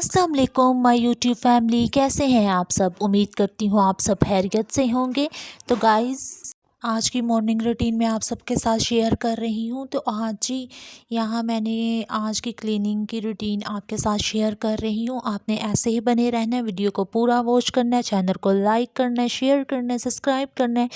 अस्सलाम वालेकुम my YouTube family, कैसे हैं आप सब। उम्मीद करती हूँ आप सब खैरियत से होंगे। तो गाइस, आज की मॉर्निंग रूटीन में आप सबके साथ शेयर कर रही हूँ। तो आज जी यहाँ मैंने आज की क्लीनिंग की रूटीन आपके साथ शेयर कर रही हूँ। आपने ऐसे ही बने रहना है, वीडियो को पूरा वॉच करना है, चैनल को लाइक करना है, शेयर करना है, सब्सक्राइब करना है,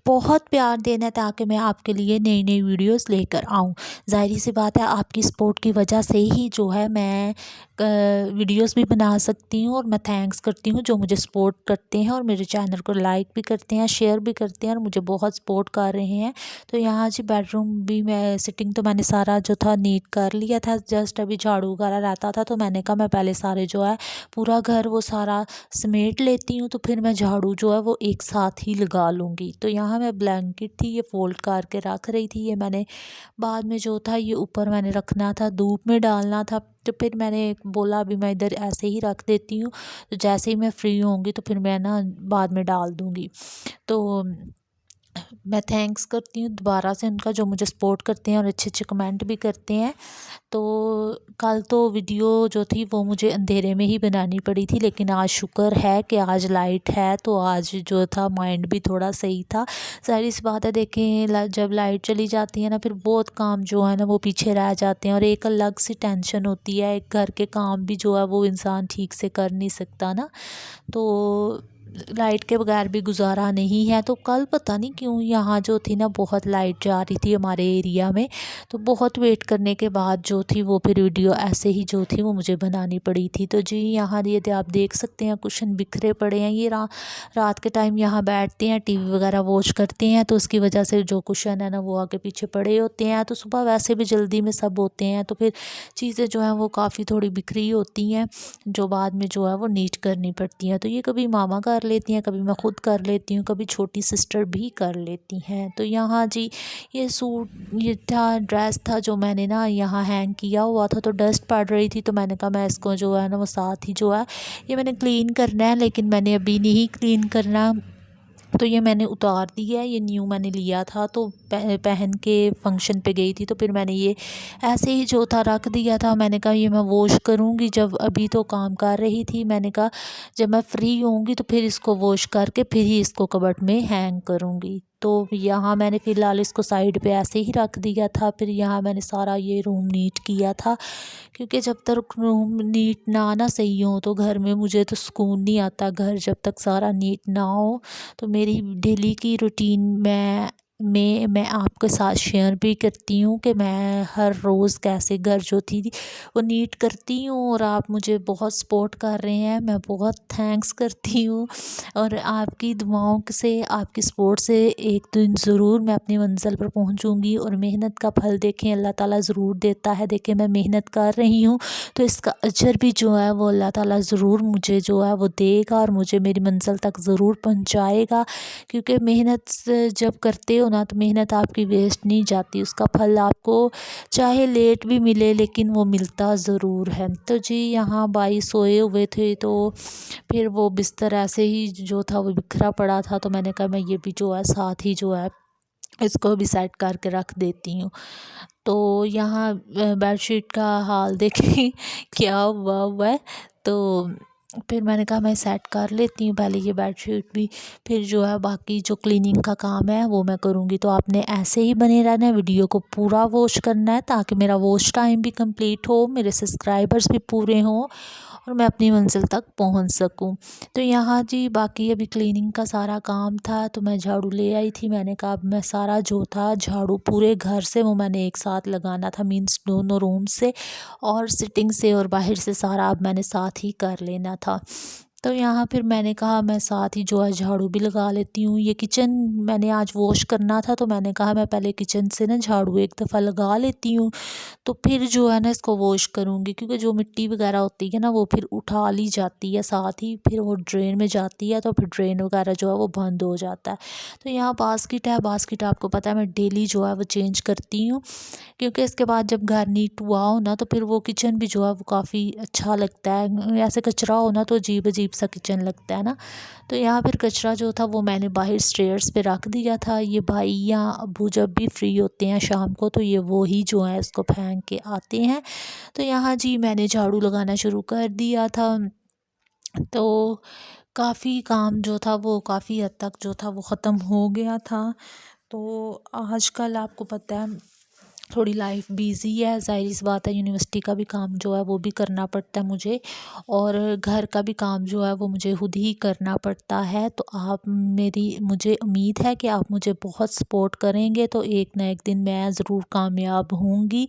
बहुत प्यार देना है ताकि मैं आपके लिए नई नई वीडियोस लेकर आऊँ। ज़ाहिर सी बात है, आपकी सपोर्ट की वजह से ही जो है मैं वीडियोस भी बना सकती हूँ। और मैं थैंक्स करती हूँ जो मुझे सपोर्ट करते हैं और मेरे चैनल को लाइक भी करते हैं, शेयर भी करते हैं और मुझे बहुत सपोर्ट कर रहे हैं। तो यहाँ जी बेडरूम भी मैं सिटिंग तो मैंने सारा जो था नीट कर लिया था। जस्ट अभी झाड़ू वगैरह रहता था तो मैंने कहा मैं पहले सारे जो है पूरा घर वो सारा समेट लेती हूँ, तो फिर मैं झाड़ू जो है वो एक साथ ही लगा लूँगी। तो यहाँ मैं ब्लैंकेट थी ये फ़ोल्ड करके रख रही थी। ये मैंने बाद में जो था ये ऊपर मैंने रखना था, धूप में डालना था। तो फिर मैंने बोला अभी मैं इधर ऐसे ही रख देती हूँ, तो जैसे ही मैं फ्री होंगी तो फिर मैं ना बाद में डाल दूँगी। तो मैं थैंक्स करती हूँ दोबारा से उनका जो मुझे सपोर्ट करते हैं और अच्छे अच्छे कमेंट भी करते हैं। तो कल तो वीडियो जो थी वो मुझे अंधेरे में ही बनानी पड़ी थी, लेकिन आज शुक्र है कि आज लाइट है तो आज जो था माइंड भी थोड़ा सही था। सारी सी बात है, देखें जब लाइट चली जाती है ना फिर बहुत काम जो है ना वो पीछे रह जाते हैं और एक अलग सी टेंशन होती है। एक घर के काम भी जो है वो इंसान ठीक से कर नहीं सकता ना, तो लाइट के बगैर भी गुजारा नहीं है। तो कल पता नहीं क्यों यहाँ जो थी ना बहुत लाइट जा रही थी हमारे एरिया में, तो बहुत वेट करने के बाद जो थी वो फिर वीडियो ऐसे ही जो थी वो मुझे बनानी पड़ी थी। तो जी यहाँ ये आप देख सकते हैं कुशन बिखरे पड़े हैं। ये रात के टाइम यहाँ बैठते हैं, टीवी वगैरह वॉच करते हैं, तो उसकी वजह से जो कुशन है ना वो आगे पीछे पड़े होते हैं। तो सुबह वैसे भी जल्दी में सब होते हैं तो फिर चीज़ें जो हैं वो काफ़ी थोड़ी बिखरी होती हैं जो बाद में जो है वो नीट करनी पड़ती हैं। तो ये कभी मामा कर लेती हैं, कभी मैं ख़ुद कर लेती हूँ, कभी छोटी सिस्टर भी कर लेती हैं। तो यहाँ जी ये सूट ये था ड्रेस था जो मैंने ना यहाँ हैंग किया हुआ था, तो डस्ट पड़ रही थी तो मैंने कहा मैं इसको जो है ना वो साथ ही जो है ये मैंने क्लीन करना है, लेकिन मैंने अभी नहीं क्लीन करना। तो ये मैंने उतार दिया है, ये न्यू मैंने लिया था तो पहन के फंक्शन पे गई थी, तो फिर मैंने ये ऐसे ही जो था रख दिया था। मैंने कहा ये मैं वॉश करूँगी, जब अभी तो काम कर रही थी मैंने कहा जब मैं फ्री होंगी तो फिर इसको वॉश करके फिर ही इसको कबर्ड में हैंग करूँगी। तो यहाँ मैंने फ़िलहाल इसको साइड पे ऐसे ही रख दिया था। फिर यहाँ मैंने सारा ये रूम नीट किया था, क्योंकि जब तक रूम नीट ना सही हो तो घर में मुझे तो सुकून नहीं आता। घर जब तक सारा नीट ना हो तो मेरी डेली की रूटीन मैं आपके साथ शेयर भी करती हूँ कि मैं हर रोज़ कैसे घर जो थी वो नीट करती हूँ। और आप मुझे बहुत सपोर्ट कर रहे हैं, मैं बहुत थैंक्स करती हूँ। और आपकी दुआओं से, आपकी सपोर्ट से एक दिन ज़रूर मैं अपनी मंज़िल पर पहुँचूँगी और मेहनत का फल देखें अल्लाह ताला ज़रूर देता है। देखें मैं मेहनत कर रही हूँ तो इसका अजर भी जो है वो अल्लाह ताला ज़रूर मुझे जो है वो देगा और मुझे मेरी मंज़िल तक ज़रूर पहुँचाएगा। क्योंकि मेहनत जब करते हो ना तो मेहनत आपकी वेस्ट नहीं जाती, उसका फल आपको चाहे लेट भी मिले लेकिन वो मिलता ज़रूर है। तो जी यहाँ भाई सोए हुए थे तो फिर वो बिस्तर ऐसे ही जो था वो बिखरा पड़ा था, तो मैंने कहा मैं ये भी जो है साथ ही जो है इसको भी सेट करके रख देती हूँ। तो यहाँ बेडशीट का हाल देखें क्या हुआ है। तो फिर मैंने कहा मैं सेट कर लेती हूँ पहले ये बेडशीट भी, फिर जो है बाकी जो क्लीनिंग का काम है वो मैं करूँगी। तो आपने ऐसे ही बने रहना है, वीडियो को पूरा वॉच करना है ताकि मेरा वॉच टाइम भी कंप्लीट हो, मेरे सब्सक्राइबर्स भी पूरे हों और मैं अपनी मंजिल तक पहुंच सकूं। तो यहाँ जी बाकी अभी क्लीनिंग का सारा काम था तो मैं झाड़ू ले आई थी। मैंने कहा अब मैं सारा जो था झाड़ू पूरे घर से वो मैंने एक साथ लगाना था, मीन्स दोनों रूम से और सिटिंग से और बाहर से सारा अब मैंने साथ ही कर लेना था। तो यहाँ फिर मैंने कहा मैं साथ ही जो है झाड़ू भी लगा लेती हूँ। ये किचन मैंने आज वॉश करना था तो मैंने कहा मैं पहले किचन से ना झाड़ू एक दफ़ा लगा लेती हूँ, तो फिर जो है ना इसको वॉश करूँगी। क्योंकि जो मिट्टी वगैरह होती है ना वो फिर उठा ली जाती है साथ ही, फिर वो ड्रेन में जाती है तो फिर ड्रेन वगैरह जो है वो बंद हो जाता है। तो यहाँ बास्केट है, बास्केट आपको पता है मैं डेली जो है वो चेंज करती हूँ, क्योंकि इसके बाद जब घर नीट हुआ हो ना तो फिर वो किचन भी जो है वो काफ़ी अच्छा लगता है। ऐसे कचरा हो ना तो अजीब अजीब सा किचन लगता है ना। तो यहाँ फिर कचरा जो था वो मैंने बाहर स्टेयर्स पे रख दिया था। ये भाई या अब्बू जब भी फ्री होते हैं शाम को तो ये वो ही जो है इसको फेंक के आते हैं। तो यहाँ जी मैंने झाड़ू लगाना शुरू कर दिया था। तो काफ़ी काम जो था वो काफ़ी हद तक जो था वो ख़त्म हो गया था। तो आजकल आपको पता है थोड़ी लाइफ बिज़ी है, ज़ाहिर सी बात है यूनिवर्सिटी का भी काम जो है वो भी करना पड़ता है मुझे, और घर का भी काम जो है वो मुझे खुद ही करना पड़ता है। तो आप मुझे उम्मीद है कि आप मुझे बहुत सपोर्ट करेंगे तो एक ना एक दिन मैं ज़रूर कामयाब होंगी।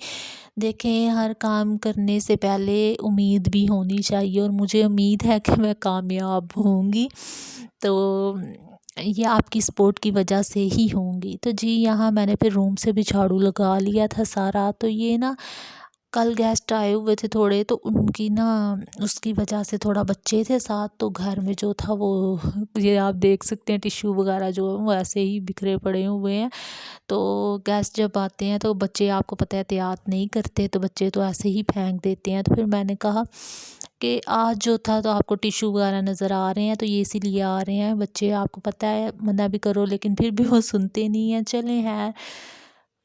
देखें, हर काम करने से पहले उम्मीद भी होनी चाहिए और मुझे उम्मीद है कि मैं कामयाब होंगी। तो ये आपकी सपोर्ट की वजह से ही होंगी। तो जी यहाँ मैंने फिर रूम से भी झाड़ू लगा लिया था सारा। तो ये ना कल गेस्ट आए हुए थे थोड़े, तो उनकी ना उसकी वजह से थोड़ा बच्चे थे साथ, तो घर में जो था वो ये आप देख सकते हैं टिश्यू वगैरह जो है वो ऐसे ही बिखरे पड़े हुए हैं। तो गेस्ट जब आते हैं तो बच्चे आपको पता है एहतियात नहीं करते, तो बच्चे तो ऐसे ही फेंक देते हैं। तो फिर मैंने कहा कि आज जो था तो आपको टिश्यू वगैरह नज़र आ रहे हैं तो ये इसीलिए आ रहे हैं, बच्चे आपको पता है मना भी करो लेकिन फिर भी वो सुनते नहीं हैं। चलें है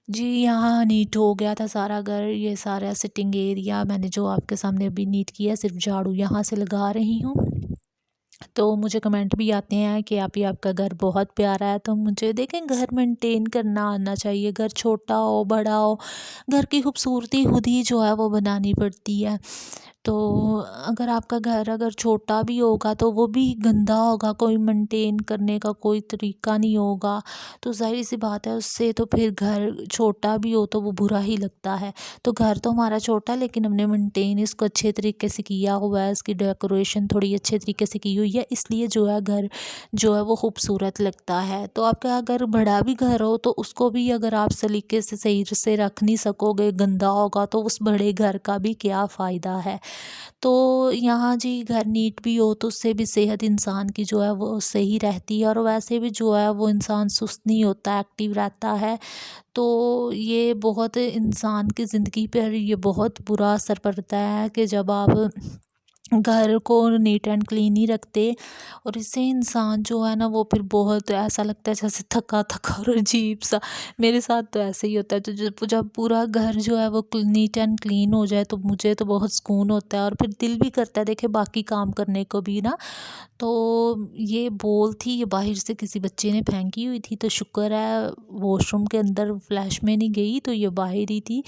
जी, यहाँ नीट हो गया था सारा घर, ये सारा सिटिंग एरिया मैंने जो आपके सामने अभी नीट किया, सिर्फ झाड़ू यहाँ से लगा रही हूँ। तो मुझे कमेंट भी आते हैं कि आप ही आपका घर बहुत प्यारा है। तो मुझे देखें घर मेंटेन करना आना चाहिए, घर छोटा हो बड़ा हो, घर की खूबसूरती खुद ही जो है वो बनानी पड़ती है। तो अगर आपका घर अगर छोटा भी होगा तो वो भी गंदा होगा, कोई मेंटेन करने का कोई तरीका नहीं होगा, तो ज़ाहिर सी बात है उससे तो फिर घर छोटा भी हो तो वो बुरा ही लगता है। तो घर तो हमारा छोटा लेकिन हमने मेंटेन इसको अच्छे तरीके से किया हुआ है, इसकी डेकोरेशन थोड़ी अच्छे तरीके से की हुई है, इसलिए जो है घर जो है वो खूबसूरत लगता है। तो आपका अगर बड़ा भी घर हो तो उसको भी अगर आप सलीके से सही से रख नहीं सकोगे, गंदा होगा, तो उस बड़े घर का भी क्या फ़ायदा है। तो यहाँ जी घर नीट भी हो तो उससे भी सेहत इंसान की जो है वो सही रहती है, और वैसे भी जो है वो इंसान सुस्त नहीं होता, एक्टिव रहता है। तो ये बहुत इंसान की ज़िंदगी पर ये बहुत बुरा असर पड़ता है कि जब आप घर को नीट एंड क्लीन ही रखते, और इससे इंसान जो है ना वो फिर बहुत ऐसा लगता है जैसे थका थका और अजीब सा। मेरे साथ तो ऐसे ही होता है। तो जब पूरा घर जो है वो नीट एंड क्लीन हो जाए तो मुझे तो बहुत सुकून होता है और फिर दिल भी करता है देखे बाकी काम करने को भी ना। तो ये बॉल थी, ये बाहर से किसी बच्चे ने फेंकी हुई थी, तो शुक्र है वॉशरूम के अंदर फ्लैश में नहीं गई, तो ये बाहर ही थी।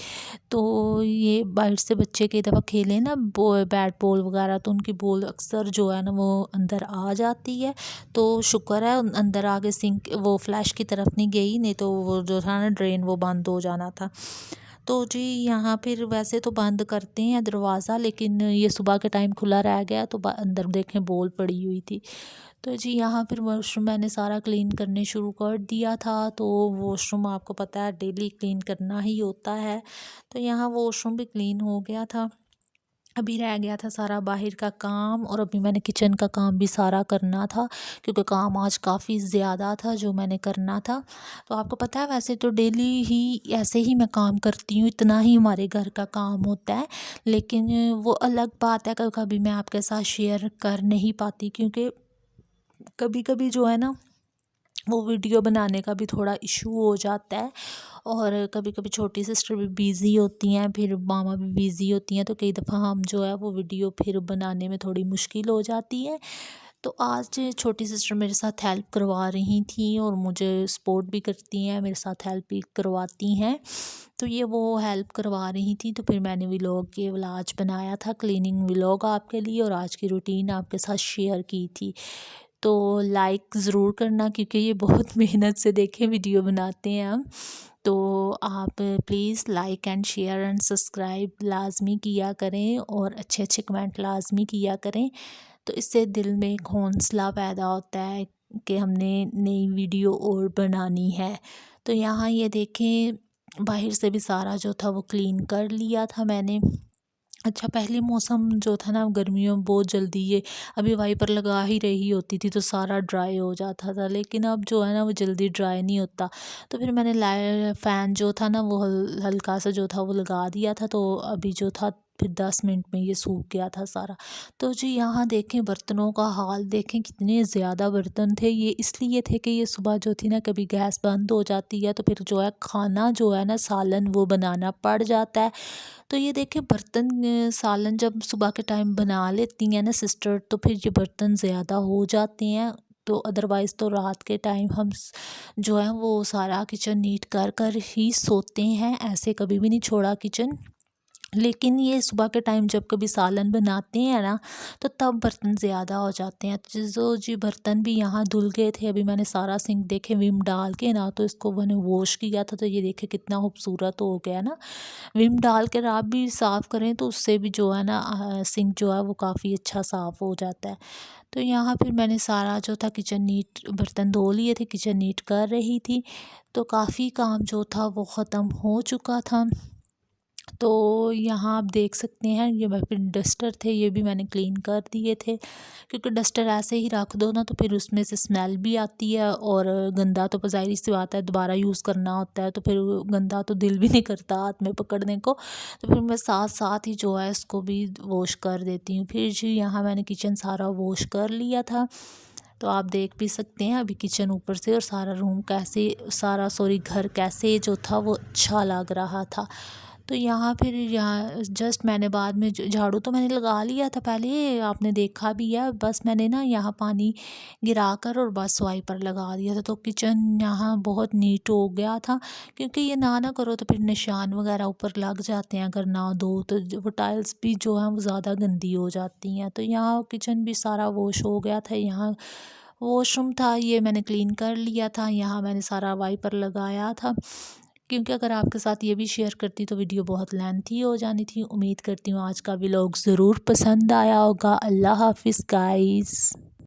तो ये बाहर से बच्चे कई दफ़ा खेलें ना बैट बॉल वगैरह, तो उनकी बॉल अक्सर जो है ना वो अंदर आ जाती है। तो शुक्र है अंदर आगे सिंक वो फ्लैश की तरफ नहीं गई, नहीं तो वो जो था ना ड्रेन वो बंद हो जाना था। तो जी यहाँ फिर वैसे तो बंद करते हैं दरवाज़ा, लेकिन ये सुबह के टाइम खुला रह गया तो अंदर देखें बॉल पड़ी हुई थी। तो जी यहाँ फिर वॉशरूम मैंने सारा क्लीन करने शुरू कर दिया था। तो वॉशरूम आपको पता है डेली क्लीन करना ही होता है। तो यहाँ वॉशरूम भी क्लीन हो गया था, अभी रह गया था सारा बाहर का काम, और अभी मैंने किचन का काम भी सारा करना था क्योंकि काम आज काफ़ी ज़्यादा था जो मैंने करना था। तो आपको पता है वैसे तो डेली ही ऐसे ही मैं काम करती हूँ, इतना ही हमारे घर का काम होता है, लेकिन वो अलग बात है कभी कभी मैं आपके साथ शेयर कर नहीं पाती क्योंकि कभी कभी जो है ना वो वीडियो बनाने का भी थोड़ा इशू हो जाता है, और कभी कभी छोटी सिस्टर भी बिज़ी होती हैं, फिर मामा भी बिज़ी होती हैं, तो कई दफ़ा हम जो है वो वीडियो फिर बनाने में थोड़ी मुश्किल हो जाती है। तो आज छोटी सिस्टर मेरे साथ हेल्प करवा रही थी और मुझे सपोर्ट भी करती हैं, मेरे साथ हेल्प भी करवाती हैं। तो ये वो हेल्प करवा रही थी, तो फिर मैंने व्लॉग के आज बनाया था, क्लीनिंग व्लॉग आपके लिए, और आज की रूटीन आपके साथ शेयर की थी। तो लाइक ज़रूर करना क्योंकि ये बहुत मेहनत से देखें वीडियो बनाते हैं हम। तो आप please like and share and subscribe लाजमी किया करें और अच्छे अच्छे कमेंट लाजमी किया करें, तो इससे दिल में एक हौंसला पैदा होता है कि हमने नई वीडियो और बनानी है। तो यहाँ ये देखें बाहर से भी सारा जो था वो क्लीन कर लिया था मैंने। अच्छा, पहले मौसम जो था ना गर्मियों में बहुत जल्दी ये अभी वाइपर लगा ही रही होती थी तो सारा ड्राई हो जाता था, लेकिन अब जो है ना वो जल्दी ड्राई नहीं होता। तो फिर मैंने फ़ैन जो था ना वो हल्का सा जो था वो लगा दिया था, तो अभी जो था फिर 10 मिनट में ये सूख गया था सारा। तो जी यहाँ देखें बर्तनों का हाल देखें, कितने ज़्यादा बर्तन थे। ये इसलिए थे कि ये सुबह जो थी ना कभी गैस बंद हो जाती है तो फिर जो है खाना जो है ना सालन वो बनाना पड़ जाता है। तो ये देखें बर्तन सालन जब सुबह के टाइम बना लेती हैं ना सिस्टर तो फिर ये बर्तन ज़्यादा हो जाते हैं। तो अदरवाइज़ तो रात के टाइम हम जो है वो सारा किचन नीट कर कर ही सोते हैं, ऐसे कभी भी नहीं छोड़ा किचन। लेकिन ये सुबह के टाइम जब कभी सालन बनाते हैं ना तो तब बर्तन ज़्यादा हो जाते हैं। जो जी बर्तन भी यहाँ धुल गए थे, अभी मैंने सारा सिंक देखे विम डाल के ना तो इसको मैंने वॉश किया था, तो ये देखे कितना खूबसूरत हो गया ना। विम डाल कर आप भी साफ़ करें तो उससे भी जो है ना सिंक जो है वो काफ़ी अच्छा साफ़ हो जाता है। तो यहाँ फिर मैंने सारा जो था किचन नीट बर्तन धो लिए थे, किचन नीट कर रही थी, तो काफ़ी काम जो था वो ख़त्म हो चुका था। तो यहाँ आप देख सकते हैं ये फिर डस्टर थे, ये भी मैंने क्लीन कर दिए थे, क्योंकि डस्टर ऐसे ही रख दो ना तो फिर उसमें से स्मेल भी आती है और गंदा तो ज़ाहिर सी बात है दोबारा यूज़ करना होता है, तो फिर गंदा तो दिल भी नहीं करता हाथ में पकड़ने को। तो फिर मैं साथ साथ ही जो है इसको भी वॉश कर देती हूँ। फिर जी यहाँ मैंने किचन सारा वॉश कर लिया था, तो आप देख भी सकते हैं अभी किचन ऊपर से और सारा रूम कैसे सारा सॉरी घर कैसे जो था वो अच्छा लग रहा था। तो यहाँ फिर यहाँ जस्ट मैंने बाद में झाड़ू तो मैंने लगा लिया था पहले, आपने देखा भी है, बस मैंने ना यहाँ पानी गिरा कर और बस वाइपर लगा दिया था, तो किचन यहाँ बहुत नीट हो गया था। क्योंकि ये ना करो तो फिर निशान वगैरह ऊपर लग जाते हैं, अगर ना धो तो वो टाइल्स भी जो हैं वो ज़्यादा गंदी हो जाती हैं। तो यहाँ किचन भी सारा वॉश हो गया था। यहाँ वॉशरूम था ये मैंने क्लीन कर लिया था, यहाँ मैंने सारा वाइपर लगाया था, क्योंकि अगर आपके साथ ये भी शेयर करती तो वीडियो बहुत लेंथी हो जानी थी। उम्मीद करती हूँ आज का व्लॉग ज़रूर पसंद आया होगा। अल्लाह हाफिज़ गाइस।